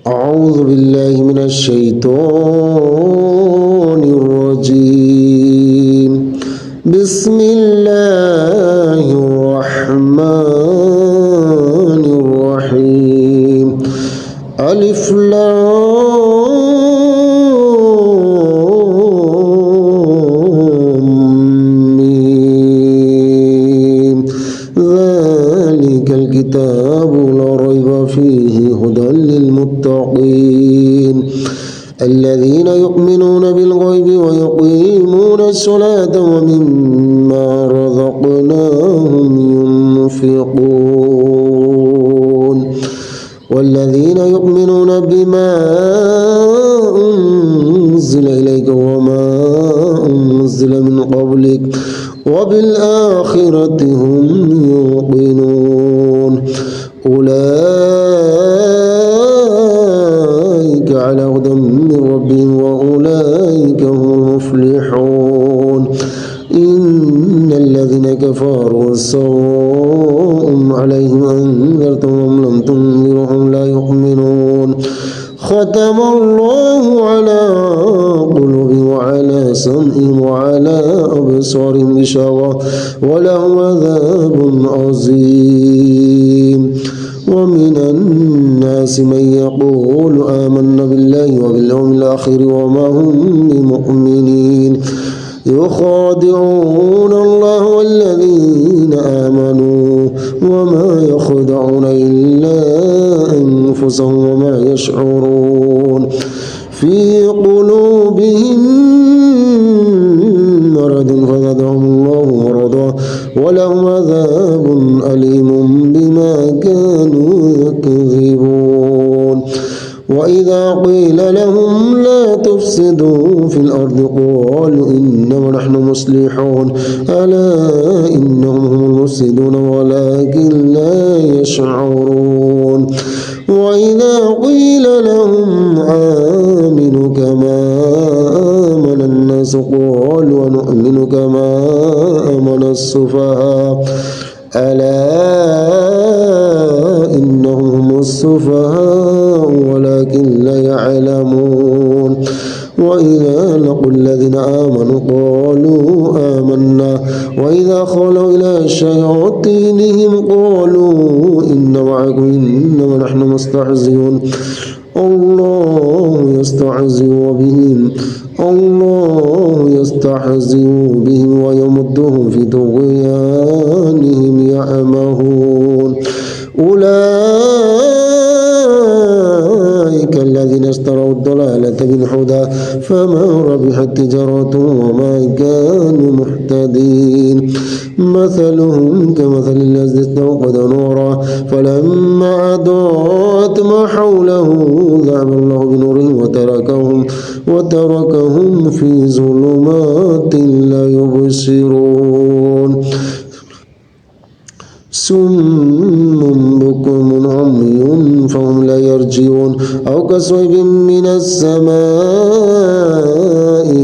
أعوذ بالله من الشيطان الرجيم. بسم الله الرحمن الرحيم. ألف لام ميم. ذلك الكتاب لا ريب فيه هدى للمتقين الذين يؤمنون بالغيب ويقيمون الصلاة ومما رزقناهم ينفقون والذين يؤمنون بما أنزل إليك وما أنزل من قبلك وبالآخرة هم يوقنون أولئك على هدى من ربهم وأولئك هم المفلحون. إن الذين كفروا سواء عليهم أنذرتهم لم تنذرهم لا يؤمنون. ختم الله على قلوبهم وعلى سمعهم وعلى أبصارهم غشاوة ولهم عذاب عظيم. ومن الناس من يقول آمنا بالله وباليوم الآخر وما هم بمؤمنين يخادعون الله والذين آمنوا وما يخدعون إلا أنفسهم وما يشعرون. في قلوبهم مرض فزادهم الله مرضا ولهم عذاب أليم بما كانوا يكذبون. وإذا قيل لهم لا تفسدوا في الأرض قالوا إنما نحن مصلحون ألا إنهم هم المفسدون ولكن لا يشعرون. وإذا قيل لهم آمنوا كما آمن الناس قالوا ونؤمن كما آمن السفهاء ألا إنهم هم السفهاء ولكن لا يعلمون. وإذا لقوا الذين آمنوا قالوا آمنا وإذا خلوا إلى شياطينهم قالوا إن معكم إنما نحن مستهزئون الله يستهزئ بهم ويمدهم في طغيانهم يعمهون. أولئك الذين اشتروا الضلالة بالهدى فما ربحت تجارتهم وما كانوا مهتدين. مثلهم كمثل الذي استوقد نورا فلما أضاءت ما حوله ذهب الله بنورهم وتركهم في ظلمات لا يبصرون. سم بكم عمي فهم لا يرجعون أو كصيب من السماء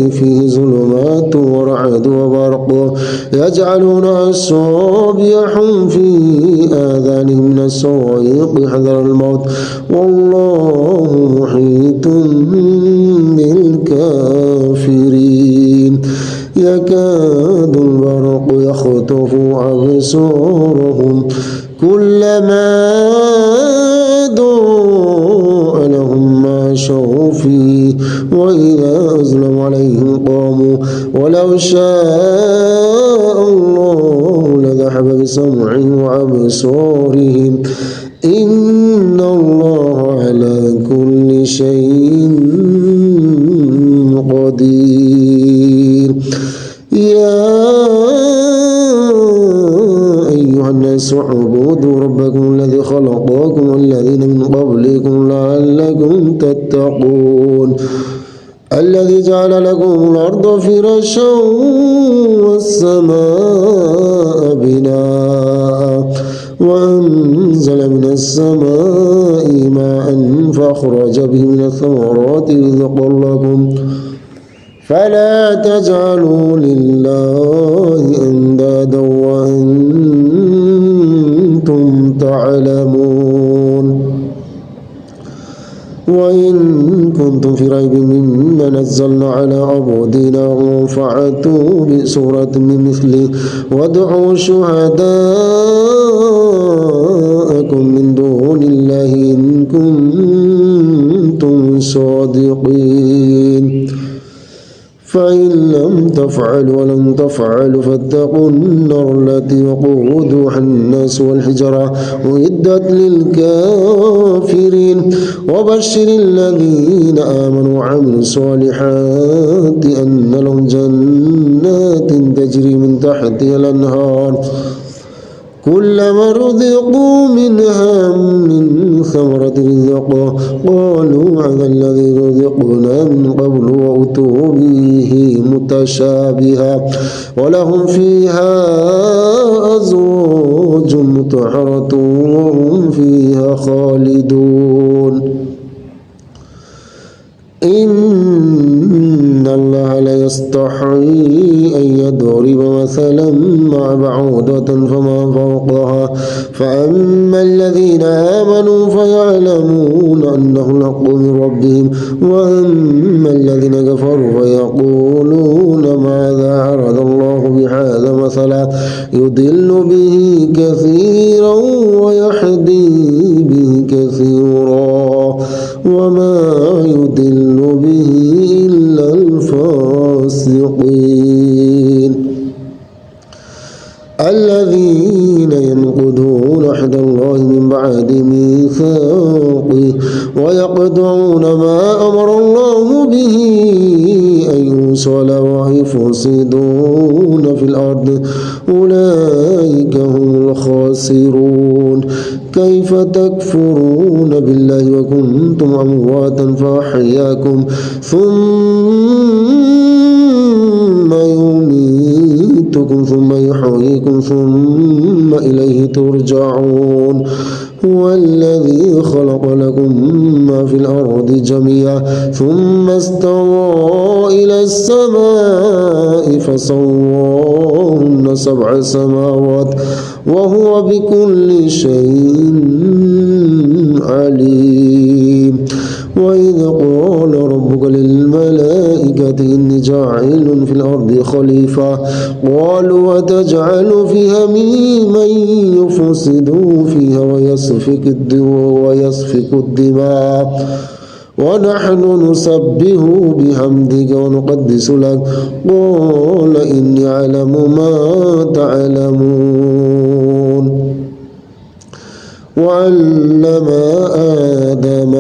فيه ظلمات ورعد وبرق يجعلون أصابعهم في آذانهم من الصواعق حذر الموت والله محيط بالكافرين. يكاد البرق يخطف أبصارهم كلما أضاء لهم مشوا فيه وإذا أظلم عليهم قاموا ولو شاء الله لذهب بسمعهم وأبصارهم إن الله على كل شيء قدير. يا أيها الناس اعبدوا ربكم الذي خلقكم والذين من قبلكم لعلكم تتقون الذي جعل لكم الأرض فراشا والسماء بناء وأنزل من السماء ماء فأخرج به من الثمرات رزقا لكم فلا تجعلوا لله أندادا وأنتم تعلمون وإن كنتم في ريب مما نزلنا على عبدنا فأتوا بسورة من مثله وادعوا شهداءكم من دون الله إن كنتم صادقين فإن لم تفعلوا ولم تفعلوا فاتقوا النار التي وقودها الناس والحجارة أعدت للكافرين وبشر الذين آمنوا وعملوا الصالحات أن لهم جنات تجري من تحتها الأنهار كلما رزقوا منها من ثمرة رزقا قالوا هذا الذي رزقنا من قبل وأتوا به متشابها ولهم فيها أزواج مطهرة وهم فيها خالدون إن الله لا يستحيي أن يضرب مثلا مع بعوضة فما فوقها فأما الذين آمنوا فيعلمون أنه الحق من ربهم وأما الذين كفروا فيقولون ماذا أراد الله بهذا مثلا يضل به كثيرا ويهدي به كثيرا وما يضل به إلا الفاسقين الذين ينقضون عهد الله من بعد ميثاقه ويقطعون ما أمر الله به أن يوصل ويفسدون في الأرض أولئك هم الخاسرون كيف تكفرون بالله وكنتم أمواتا فأحياكم ثم يميتكم ثم يحييكم ثم إليه ترجعون هو الذي خلق لكم ما في الأرض جميعا ثم استوى إلى السماء فسواهن 7 سماوات وهو بكل شيء عليم وإذ قال ربك للملائكة إني جاعل في الأرض خليفة قالوا وتجعل فيها من يفسد فيها ويسفك الدماء ونحن نسبح بحمدك ونقدس لك قال إني أعلم ما تعلمون وعلم آدم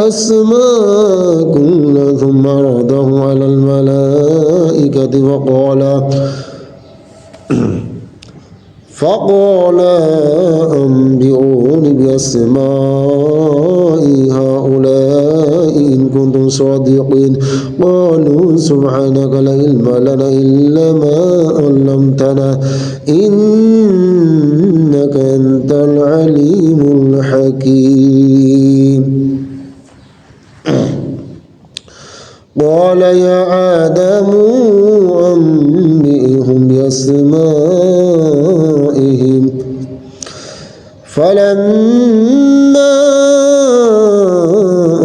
الأسماء كلها ثم عرضهم على الملائكة فقال أنبئوني بأسماء هؤلاء إن كنتم صادقين قالوا سبحانك لا علم لنا إلا ما علمتنا إنك أنت العليم الحكيم قال يا آدم أنبئهم بأسمائهم فلما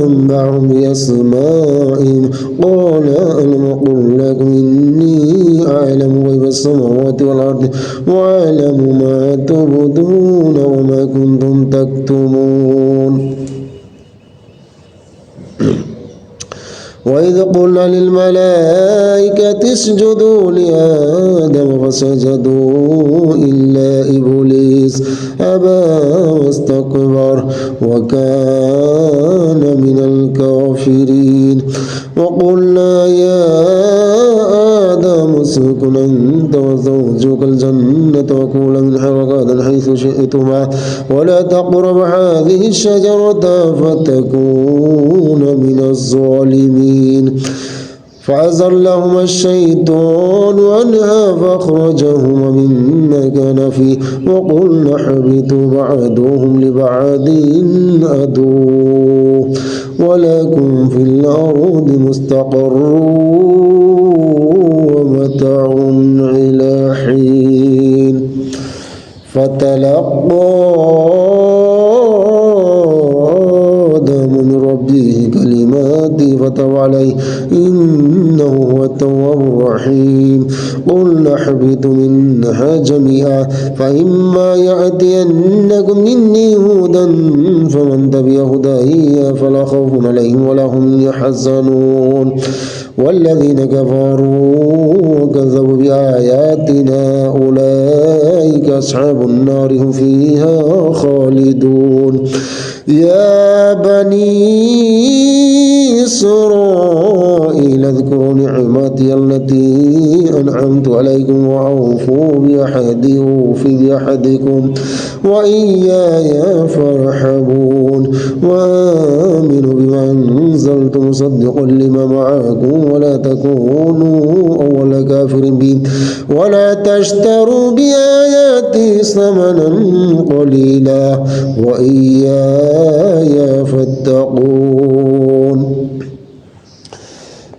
أنبأهم بأسمائهم قال ألم أقل لكم إني أعلم غيب السماوات والأرض وأعلم ما تبدون وما كنتم تكتمون وإذ قلنا للملائكة اسجدوا لآدم فسجدوا إلا إبليس أبى واستكبر وكان من الكافرين وقلنا يا آدم اسكن أنت وزوجك الجنة وكولا منها رغدا حيث شئتما ولا تقربا هذه الشجرة فتكونا من الظالمين فأزلهما الشيطان عنها فأخرجهما مما كان فيه وقلنا اهبطوا بعضهم لبعض عدو ولكم في الأرض مستقر ومتاع إلى حين فتلقى آدم من ربه كلمات فتاب عليه إنه هو التواب الرحيم قلنا اهبطوا منها جميعا فإما يأتينكم مني هدى فمن تبع هداي فلا خوف عليهم ولا هم يحزنون والذين كفروا وكذبوا بآياتنا أولئك أصحاب النار هم فيها خالدون يا بني إسرائيل اذكروا نعمتي التي أنعمت عليكم وأوفوا بعهدي أوف بعهدكم وإياي فارحبون وآمنوا بما أنزلت مصدقا لما معكم ولا تكونوا أول كافر به ولا تشتروا بآياتي ثمنا قليلا وإياي فاتقون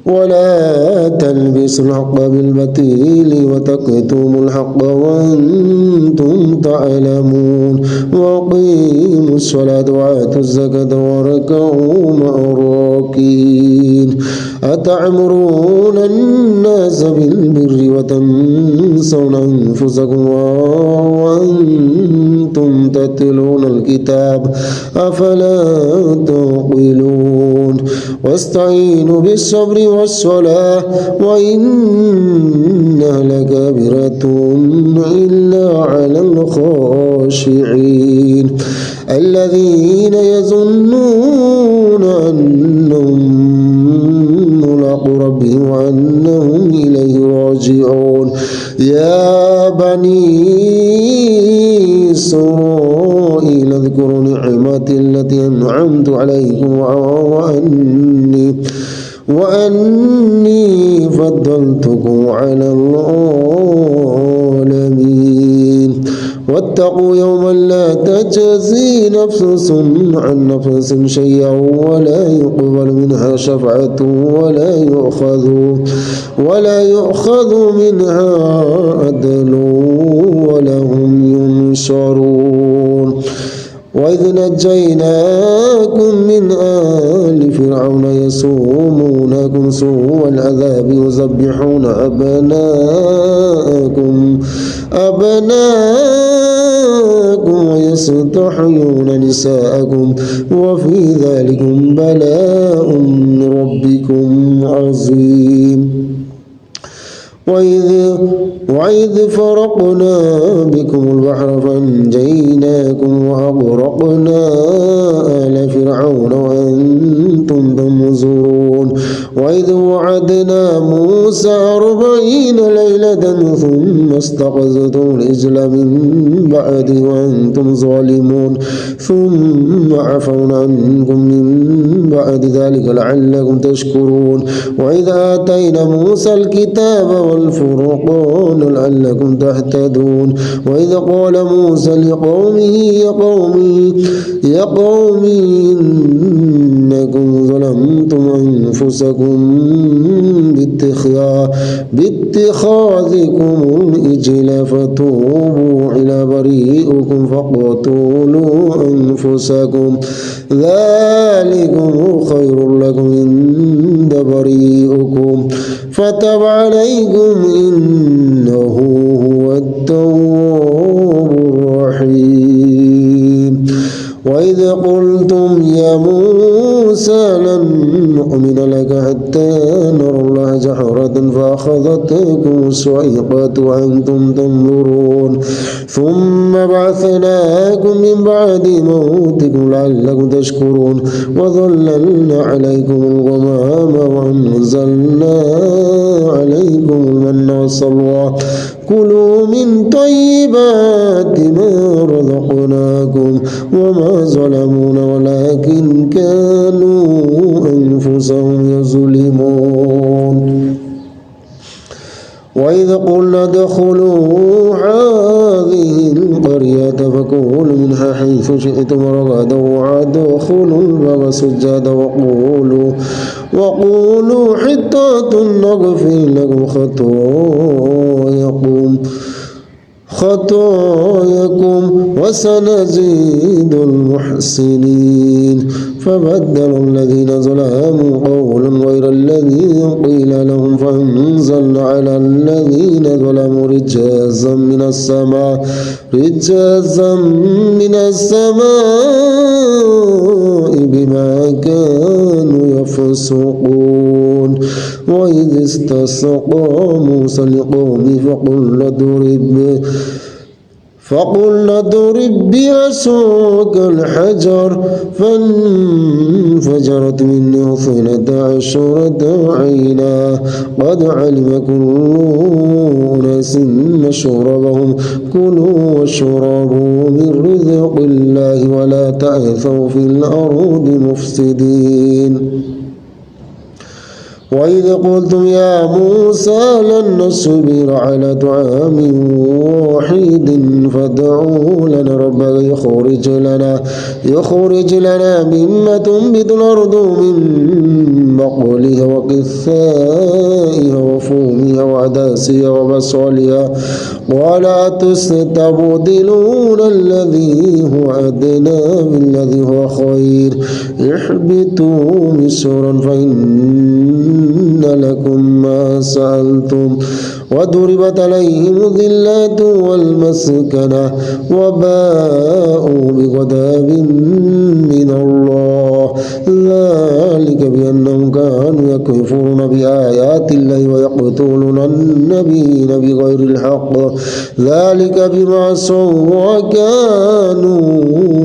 ولا تلبسوا الحق بالباطل وتكتموا الحق وأنتم تعلمون وأقيموا الصلاة وآتوا الزكاة واركعوا مع الراكعين أتأمرون الناس بالبر وتنسون أنفسكم وأنتم تتلون الكتاب أفلا تعقلون واستعينوا بالصبر والصلاة وإنها لكبيرة إلا على الخاشعين الذين يظنون أنهم ملاقو ربهم وأنهم إليه راجعون يا بني إسرائيل اذكروا نعمتي التي أنعمت عليكم وأني فضلتكم على العالمين واتقوا يوما لا تجزي نفس عن نفس شيئا ولا يقبل منها شفاعة ولا يؤخذ منها عدل ولا هم ينصرون وإذ نجيناكم من آل فرعون يسومونكم سوء العذاب يذبحون أبناءكم ويستحيون نساءكم وفي ذلكم بلاء من ربكم عظيم وإذ فرقنا بكم البحر فأنجيناكم وأغرقنا آل فرعون وأنتم تنظرون وإذ وعدنا موسى 40 ليلة ثم استخذتم العجل من بعد وأنتم ظالمون ثم عفونا عنكم من بعد ذلك لعلكم تشكرون وإذ آتينا موسى الكتاب والفرقان لعلكم تهتدون وإذ قال موسى لقومه يا قوم إنكم ظلمتم أنفسكم باتخاذكم الإجل فتوبوا إلى بريئكم فاقتلوا أنفسكم ذلكم خير لكم عند بريئكم فتاب عليكم إنه هو التواب الرحيم وإذ قلتم يا موسى لن نؤمن لك حتى نرى الله جهرة فأخذتكم الصيحة وأنتم تنظرون ثم بعثناكم من بعد موتكم لعلكم تشكرون وظللنا عليكم الغمام وأنزلنا عليكم المن والسلوى كلوا من طيبات ما رزقناكم وما ظلمونا ولكن كانوا أنفسهم يظلمون وإذ قلنا ادخلوا هذه القرية فكلوا منها حيث شئتم رغدا وادخلوا الباب سجدا وقولوا حطة نغفر لكم خطاياكم خطاياكم وسنزيد المحسنين فبدل الذين ظلموا قولا غير الذي قيل لهم فأنزلنا على الذين ظلموا رجزا من السماء بما كانوا يفسقون وإذ استسقى موسى لقومه فقلنا اضرب بعصاك الحجر فانفجرت منه 12 عينا قد علم كل أناس مشربهم كلوا واشربوا من رزق الله ولا تعثوا في الأرض مفسدين وإذ قلتم يا موسى لن نصبر على طعام واحد فادع لنا ربك يخرج لنا مما تنبت الأرض من بقلها وقثائها وفومها وعدسها وبصلها قال أتستبدلون الذي هو أدنى بالذي هو خير اهبطوا مصرا فإن لكم ما سألتم وضربت عليهم الذلة والمسكنة وباءوا بغضب من الله ذلك بأنهم كانوا يكفرون بآيات الله ويقتلون النبيين بغير الحق ذلك بما عصوا وكانوا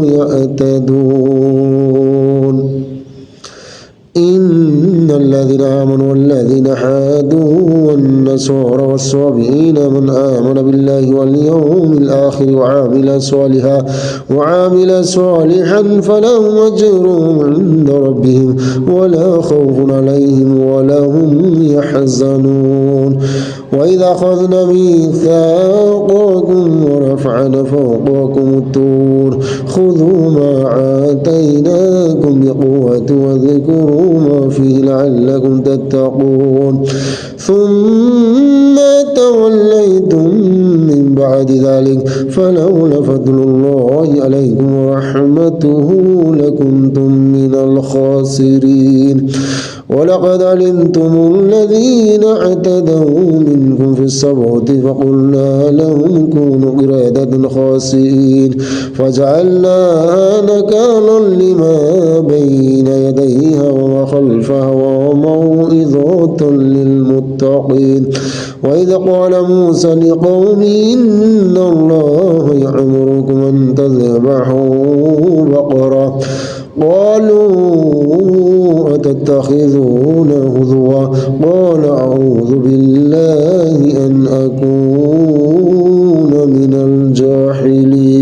يعتدون إن الذين آمنوا والذين حادوا والنصارى والصابئين من آمن بالله واليوم الآخر وعامل صالحا فلهم أجرهم عند ربهم ولا خوف عليهم ولا هم يحزنون وإذا أخذنا ميثاقكم ورفعنا فوقكم الطور خذوا ما آتيناكم بقوة واذكروا ما فيه لعلكم تتقون ثم توليتم من بعد ذلك فلولا فضل الله عليكم ورحمته لكنتم من الخاسرين ولقد علمتم الذين اعتدوا منكم في السبت فقلنا لهم كونوا قردة خاسئين فجعلناها نكالا لما بين يديها وما خلفها وموعظة للمتقين وإذ قال موسى لقومه إن الله يأمركم أن تذبحوا بقرة قالوا أتتخذون هزوا قال أعوذ بالله أن أكون من الجاهلين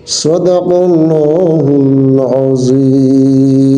صدق الله العظيم